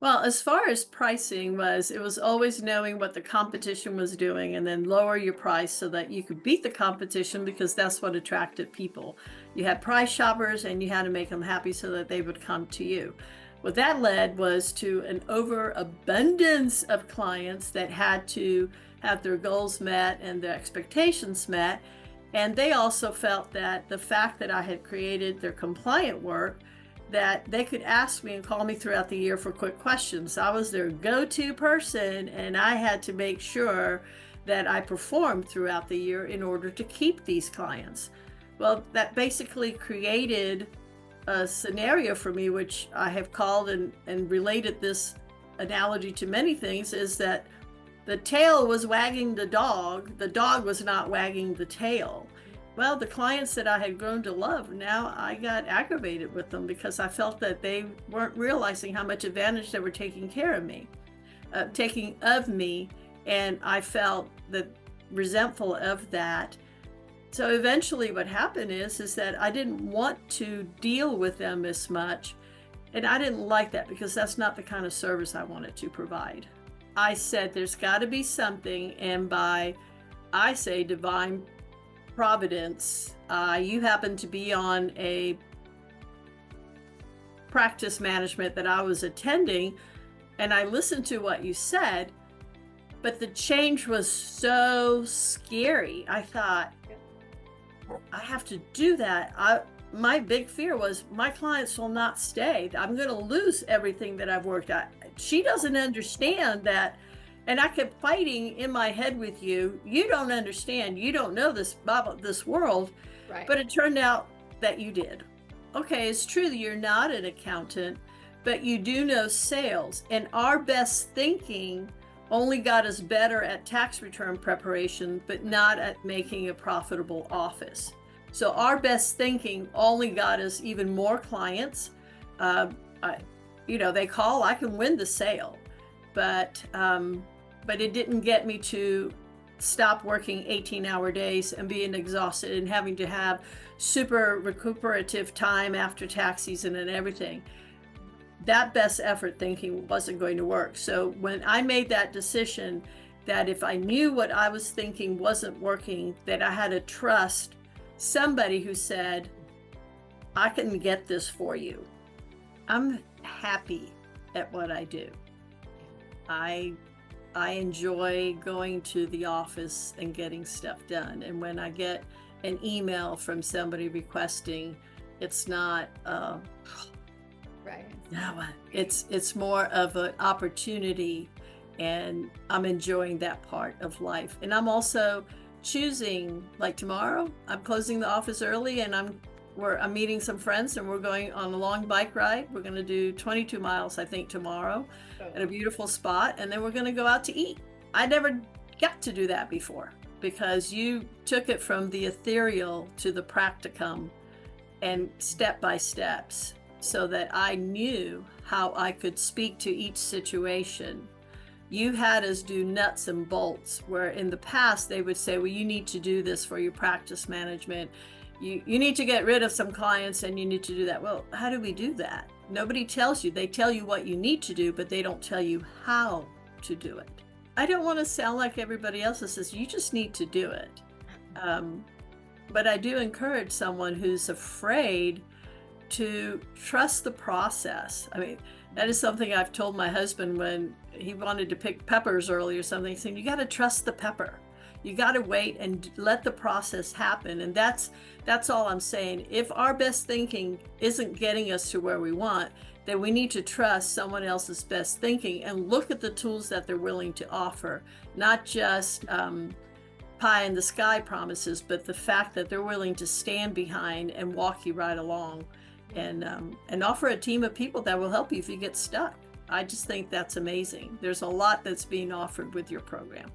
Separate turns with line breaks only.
Well, as far as pricing was, it was always knowing what the competition was doing and then lower your price so that you could beat the competition because that's what attracted people. You had price shoppers and you had to make them happy so that they would come to you. What that led was to an overabundance of clients that had to have their goals met and their expectations met. And they also felt that the fact that I had created their compliant work, that they could ask me and call me throughout the year for quick questions. I was their go-to person, and I had to make sure that I performed throughout the year in order to keep these clients. Well, that basically created a scenario for me, which I have called and related this analogy to many things, is that the tail was wagging the dog was not wagging the tail. Well, the clients that I had grown to love, now I got aggravated with them because I felt that they weren't realizing how much advantage they were taking of me, and I felt that resentful of that. So eventually what happened is that I didn't want to deal with them as much, and I didn't like that because that's not the kind of service I wanted to provide. I said there's got to be something, and by I say divine providence, you happen to be on a practice management that I was attending, and I listened to what you said, but the change was so scary. I thought, I have to do that. My big fear was my clients will not stay. I'm going to lose everything that I've worked at. She doesn't understand that. And I kept fighting in my head with you. You don't understand. You don't know this about this world.
Right.
But it turned out that you did. Okay, it's true that you're not an accountant, but you do know sales. And our best thinking only got us better at tax return preparation, but not at making a profitable office. So our best thinking only got us even more clients. Uh, I, they call, I can win the sale, but it didn't get me to stop working 18-hour days and being exhausted and having to have super recuperative time after tax season and everything. That best effort thinking wasn't going to work. So when I made that decision that if I knew what I was thinking wasn't working, that I had to trust somebody who said, I can get this for you. I'm happy at what I do. I enjoy going to the office and getting stuff done. And when I get an email from somebody requesting, it's not
Right.
no, it's more of an opportunity, and I'm enjoying that part of life. And I'm also choosing, like tomorrow, I'm closing the office early, and I'm meeting some friends, and we're going on a long bike ride. We're going to do 22 miles, I think, tomorrow at a
Oh,
beautiful spot, and then we're going to go out to eat. I never got to do that before because you took it from the ethereal to the practicum and step by steps so that I knew how I could speak to each situation. You had us do nuts and bolts, where in the past they would say, well, you need to do this for your practice management. You need to get rid of some clients and you need to do that. Well, how do we do that? Nobody tells you. They tell you what you need to do, but they don't tell you how to do it. I don't want to sound like everybody else that says, you just need to do it. Um, but I do encourage someone who's afraid to trust the process. I mean, that is something I've told my husband when he wanted to pick peppers early or something, saying, you got to trust the pepper. You got to wait and let the process happen. And that's all I'm saying. If our best thinking isn't getting us to where we want, then we need to trust someone else's best thinking and look at the tools that they're willing to offer, not just pie in the sky promises, but the fact that they're willing to stand behind and walk you right along, and offer a team of people that will help you if you get stuck. I just think that's amazing. There's a lot that's being offered with your program.